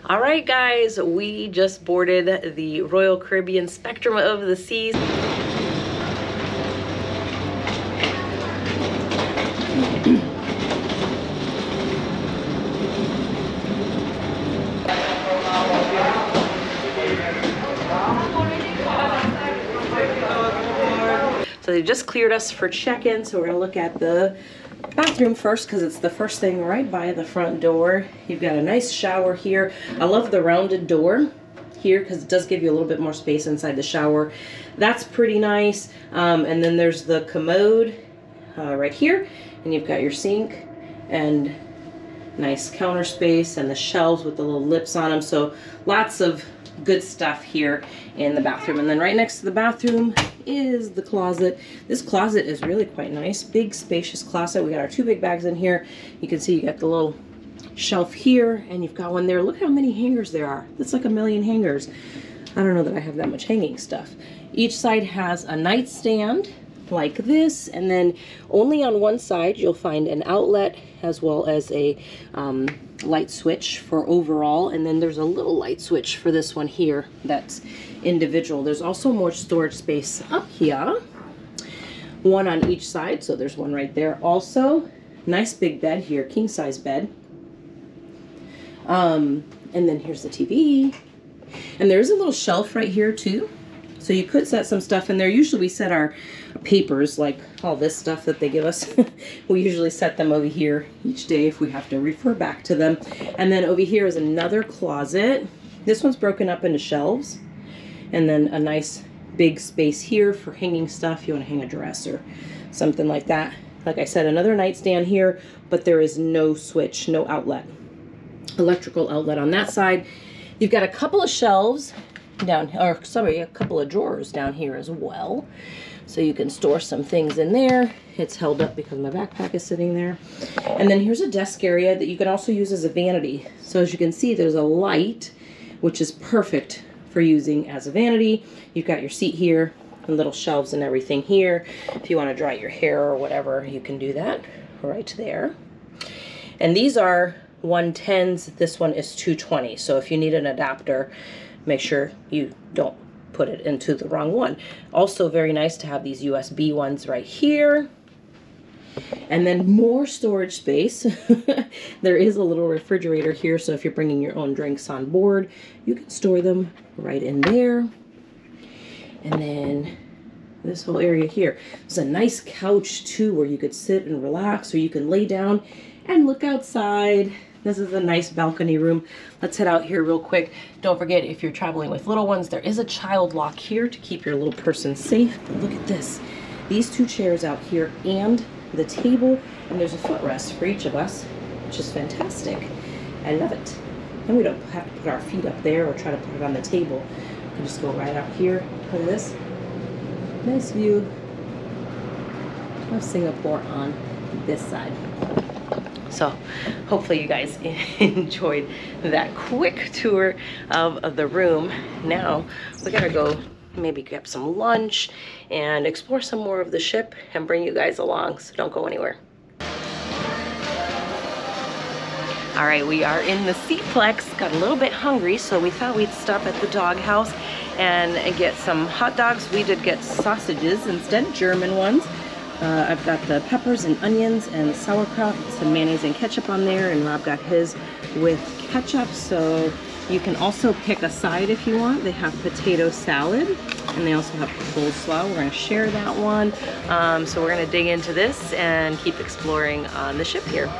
All right, guys, we just boarded the Royal Caribbean Spectrum of the Seas. So they just cleared us for check-in, so we're gonna look at the bathroom first because it's the first thing right by the front door. You've got a nice shower here. I love the rounded door here because it does give you a little bit more space inside the shower. That's pretty nice. And then there's the commode right here, and you've got your sink and nice counter space and the shelves with the little lips on them. So lots of good stuff here in the bathroom. And then right next to the bathroom is the closet. This closet is really quite nice. Big spacious closet. We got our 2 big bags in here. You can see you got the little shelf here and you've got one there. Look how many hangers there are. That's like a million hangers. I don't know that I have that much hanging stuff. Each side has a nightstand like this, and then only on one side you'll find an outlet as well as a light switch for overall, and then there's a little light switch for this one here that's individual. There's also more storage space up here, one on each side, so there's one right there also. Nice big bed here, king size bed. And then here's the TV, and there's a little shelf right here too, so you could set some stuff in there. Usually we set our papers, like all this stuff that they give us. We usually set them over here each day if we have to refer back to them. And then over here is another closet. This one's broken up into shelves, and then a nice big space here for hanging stuff. You want to hang a dress or something like that. Like I said, another nightstand here, but there is no switch, no outlet, electrical outlet on that side. You've got a couple of shelves down, or sorry, a couple of drawers down here as well, so you can store some things in there. It's held up because my backpack is sitting there. And then here's a desk area that you can also use as a vanity. So as you can see, there's a light, which is perfect for using as a vanity. You've got your seat here and little shelves and everything here. If you want to dry your hair or whatever, you can do that right there. And these are 110s. This one is 220. So if you need an adapter, make sure you don't put it into the wrong one. Also very nice to have these USB ones right here. And then more storage space. There is a little refrigerator here, so if you're bringing your own drinks on board, you can store them right in there. And then this whole area here. There's a nice couch too where you could sit and relax, or you can lay down and look outside. This is a nice balcony room. Let's head out here real quick. Don't forget, if you're traveling with little ones, there is a child lock here to keep your little person safe. But look at this. These 2 chairs out here and the table, and there's a footrest for each of us, which is fantastic. I love it. And we don't have to put our feet up there or try to put it on the table. We can just go right out here. Look at this. Nice view of Singapore on this side. So hopefully you guys enjoyed that quick tour of the room. Now we gotta go maybe grab some lunch and explore some more of the ship and bring you guys along, so don't go anywhere. All right, we are in the Seaplex. Got a little bit hungry, so we thought we'd stop at the doghouse and get some hot dogs. We did get sausages instead, German ones. I've got the peppers and onions and sauerkraut, some mayonnaise and ketchup on there, and Rob got his with ketchup. So you can also pick a side if you want. They have potato salad, and they also have coleslaw. We're going to share that one. So we're going to dig into this and keep exploring on the ship here.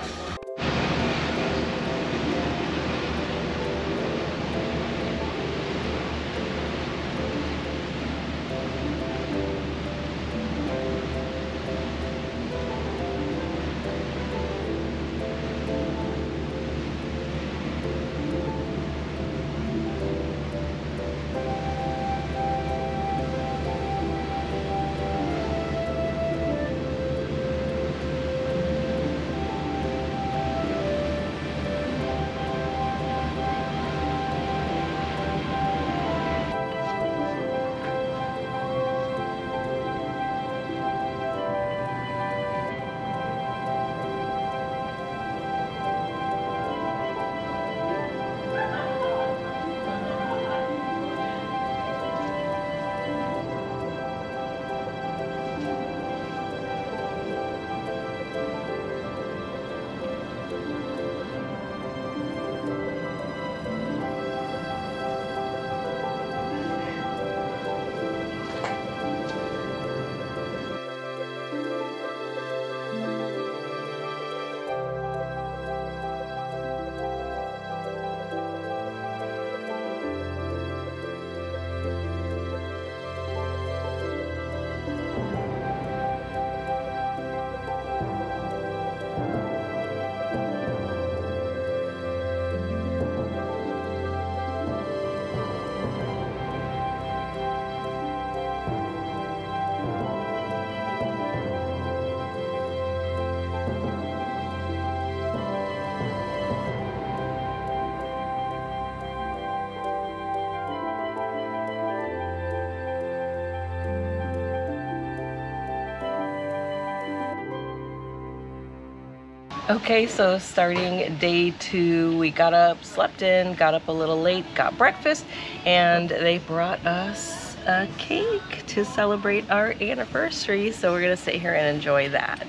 Okay, so starting day 2, we got up, slept in, got up a little late, got breakfast, and they brought us a cake to celebrate our anniversary. So we're gonna sit here and enjoy that.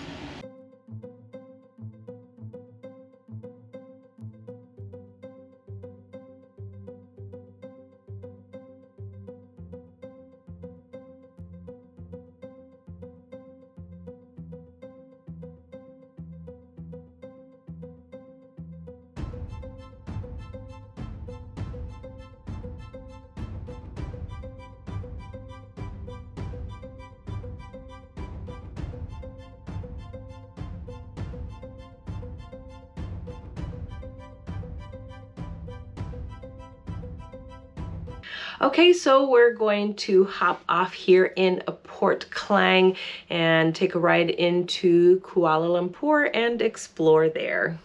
Okay, so we're going to hop off here in Port Khlang and take a ride into Kuala Lumpur and explore there.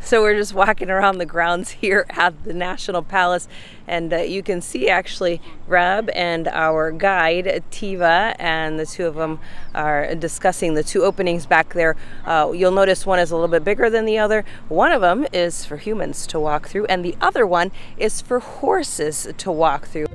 So we're just walking around the grounds here at the National Palace, and you can see actually Rab and our guide Tiva, and the two of them are discussing the two openings back there. You'll notice one is a little bit bigger than the other. One of them is for humans to walk through, and the other one is for horses to walk through.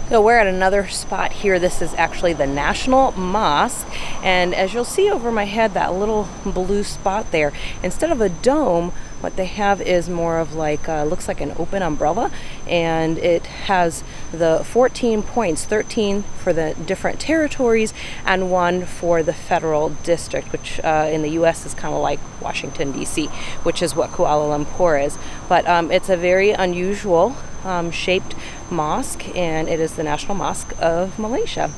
So we're at another spot here. This is actually the National Mosque, and as you'll see over my head, that little blue spot there, instead of a dome, what they have is more of like looks like an open umbrella, and it has the 14 points, 13 for the different territories and 1 for the federal district, which in the US is kind of like Washington DC, which is what Kuala Lumpur is. But it's a very unusual shaped mosque, and it is the National Mosque of Malaysia.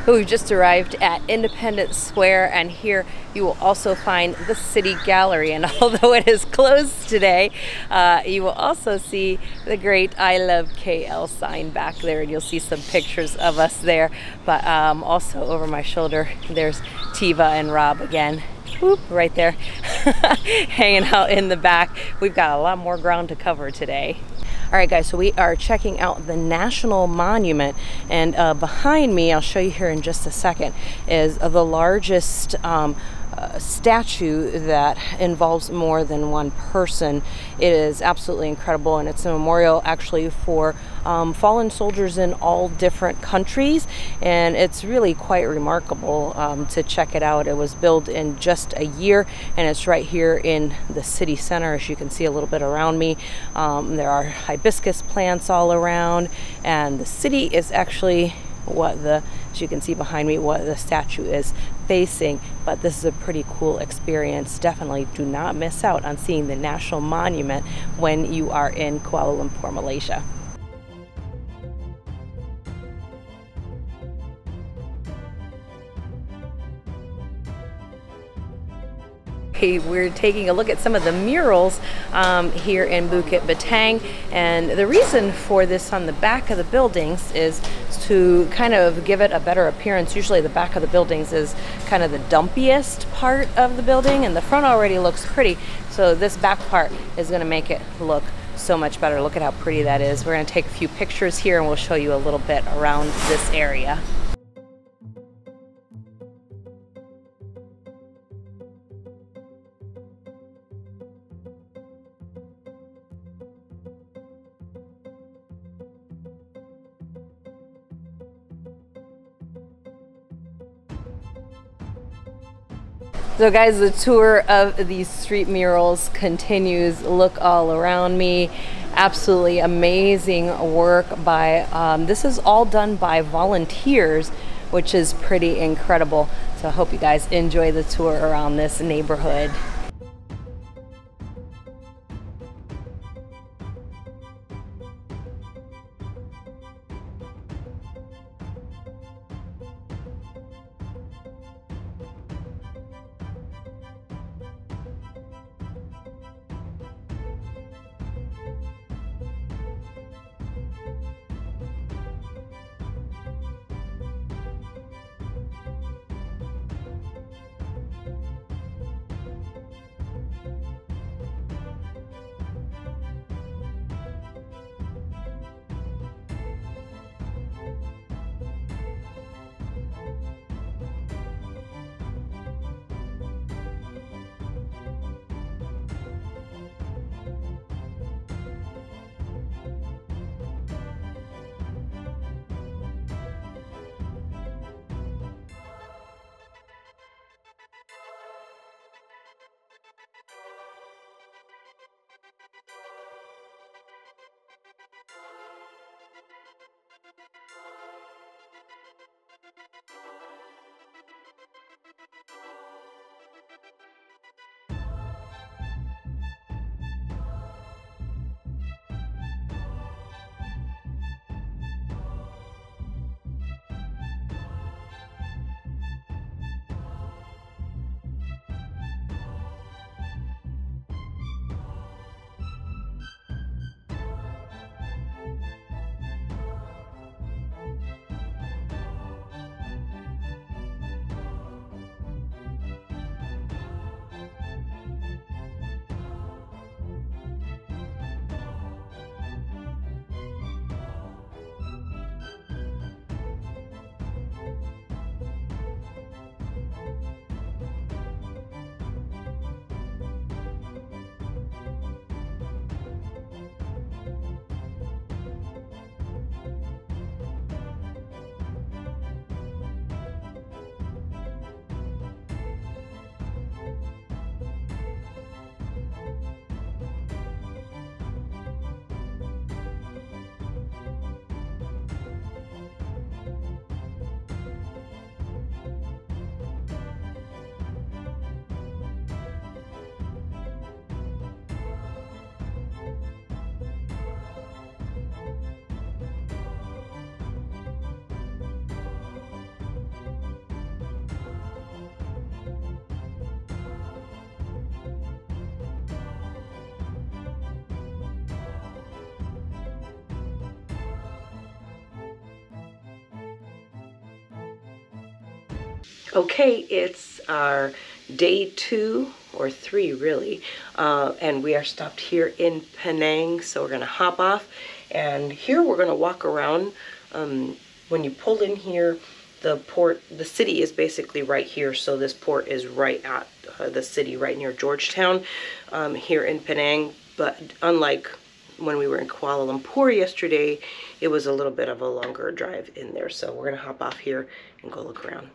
We've just arrived at Independence Square, and here you will also find the City Gallery. And although it is closed today, you will also see the great I Love KL sign back there, and you'll see some pictures of us there. But also over my shoulder, there's Tiva and Rob again. Whoop, right there, hanging out in the back. We've got a lot more ground to cover today. All right, guys, so we are checking out the National Monument, and behind me, I'll show you here in just a second, is the largest statue that involves more than one person. It is absolutely incredible, and it's a memorial actually for fallen soldiers in all different countries, and it's really quite remarkable to check it out. It was built in just a year, and it's right here in the city center, as you can see a little bit around me. There are hibiscus plants all around, and the city is actually as you can see behind me, what the statue is facing. But this is a pretty cool experience. Definitely do not miss out on seeing the National Monument when you are in Kuala Lumpur, Malaysia. We're taking a look at some of the murals here in Bukit Bintang, and the reason for this on the back of the buildings is to kind of give it a better appearance. Usually the back of the buildings is kind of the dumpiest part of the building, and the front already looks pretty, so this back part is going to make it look so much better. Look at how pretty that is. We're going to take a few pictures here, and we'll show you a little bit around this area. So guys, the tour of these street murals continues. Look all around me. Absolutely amazing work by, this is all done by volunteers, which is pretty incredible. So I hope you guys enjoy the tour around this neighborhood. Okay, it's our day 2 or 3 really, and we are stopped here in Penang, so we're gonna hop off, and here we're gonna walk around. When you pull in here, the port, the city is basically right here, so this port is right at the city, right near Georgetown, here in Penang. But unlike when we were in Kuala Lumpur yesterday, it was a little bit of a longer drive in there, so we're gonna hop off here and go look around.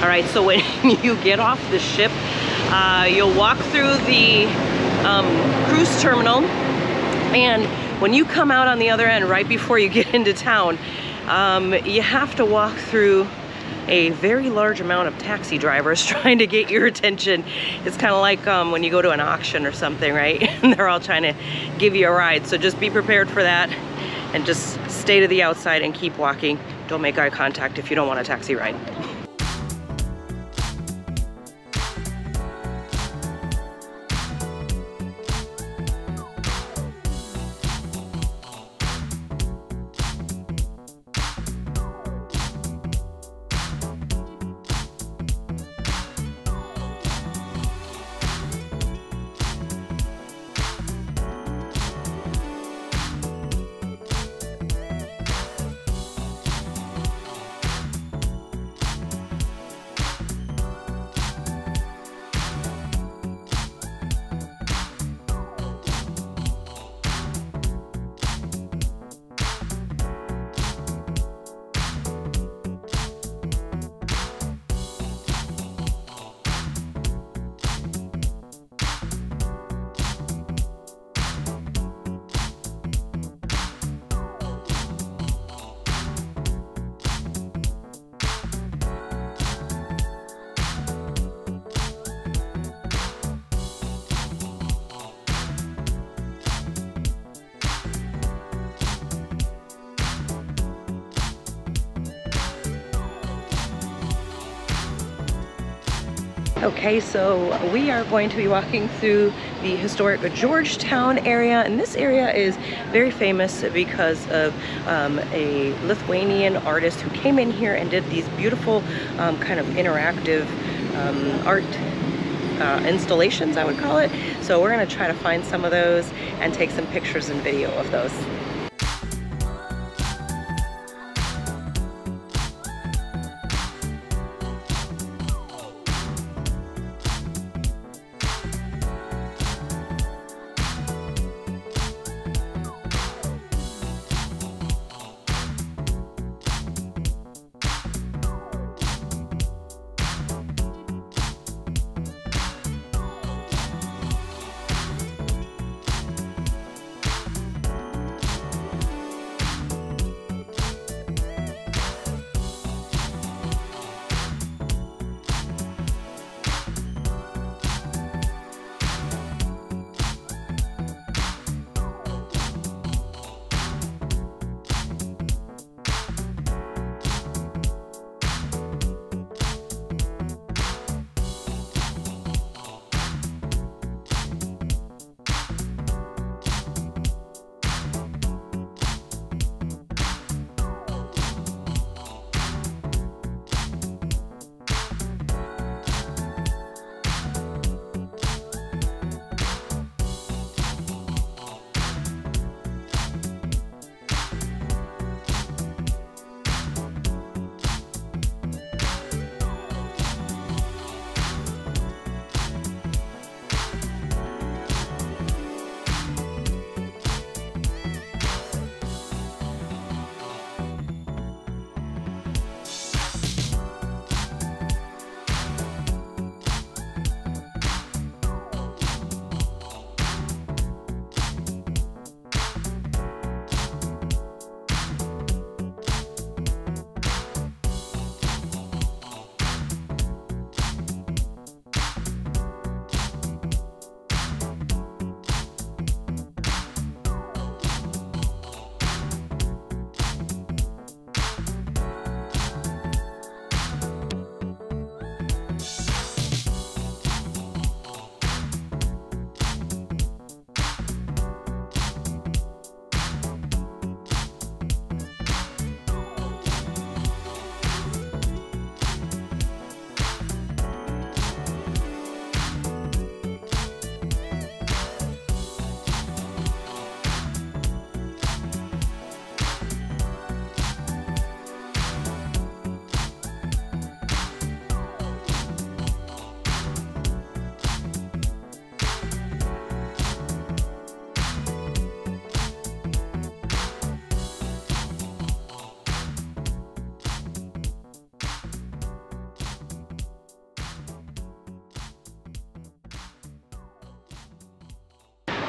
All right, so when you get off the ship, you'll walk through the cruise terminal, and when you come out on the other end, right before you get into town, you have to walk through a very large amount of taxi drivers trying to get your attention. It's kind of like when you go to an auction or something, right? And they're all trying to give you a ride. So just be prepared for that and just stay to the outside and keep walking. Don't make eye contact if you don't want a taxi ride. Okay, so we are going to be walking through the historic Georgetown area, and this area is very famous because of a Lithuanian artist who came in here and did these beautiful kind of interactive art installations, I would call it. So we're going to try to find some of those and take some pictures and video of those.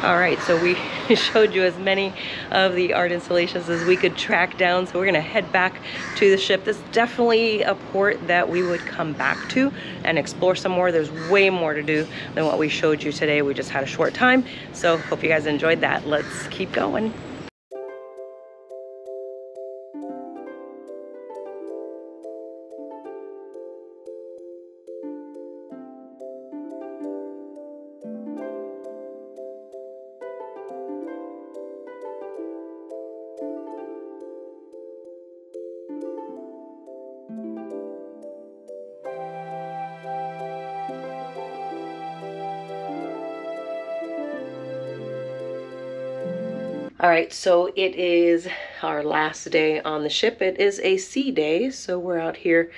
All right, so we showed you as many of the art installations as we could track down. So we're gonna head back to the ship. This is definitely a port that we would come back to and explore some more. There's way more to do than what we showed you today. We just had a short time. So hope you guys enjoyed that. Let's keep going. All right, so it is our last day on the ship. It is a sea day, so we're out here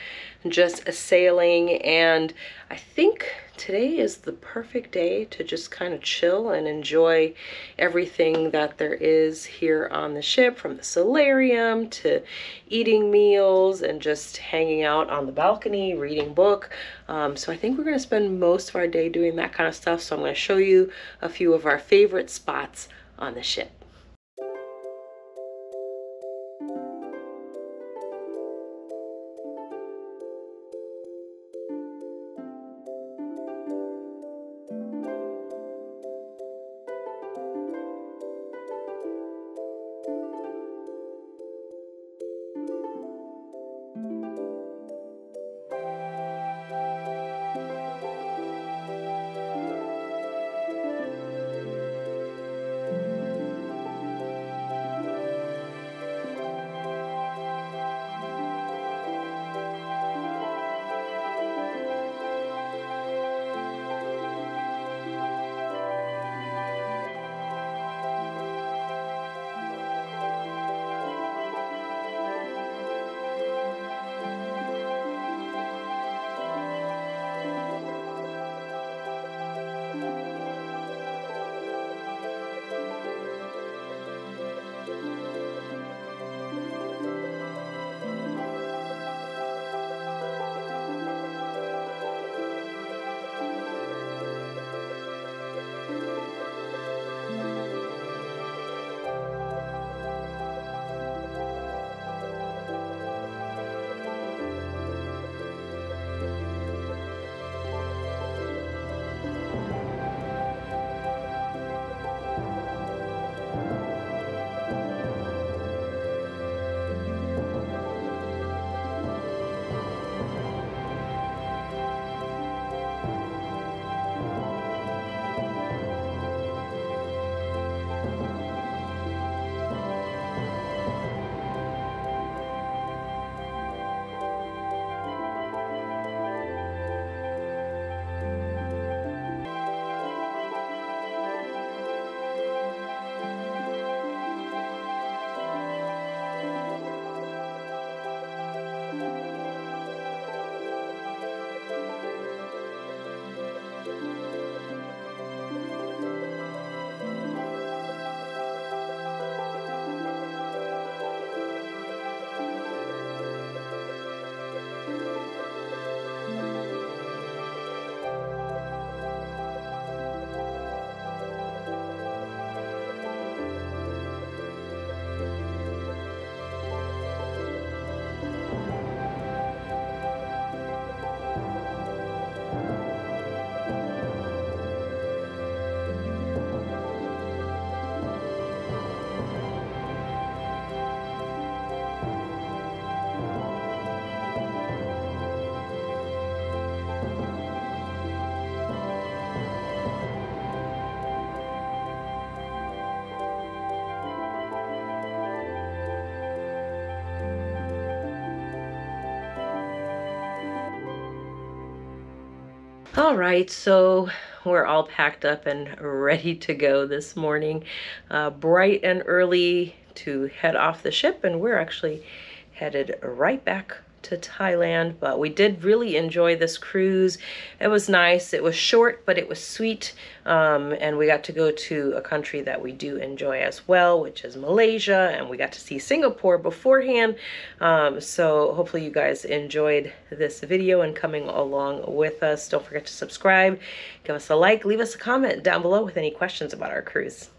just sailing, and I think today is the perfect day to just kind of chill and enjoy everything that there is here on the ship, from the solarium to eating meals and just hanging out on the balcony, reading book. So I think we're gonna spend most of our day doing that kind of stuff. So I'm gonna show you a few of our favorite spots on the ship. All right, so we're all packed up and ready to go this morning, bright and early to head off the ship, and we're actually headed right back to Thailand, but we did really enjoy this cruise. It was nice. It was short, but it was sweet. And we got to go to a country that we do enjoy as well, which is Malaysia, and we got to see Singapore beforehand. So hopefully you guys enjoyed this video and coming along with us. Don't forget to subscribe, give us a like, leave us a comment down below with any questions about our cruise.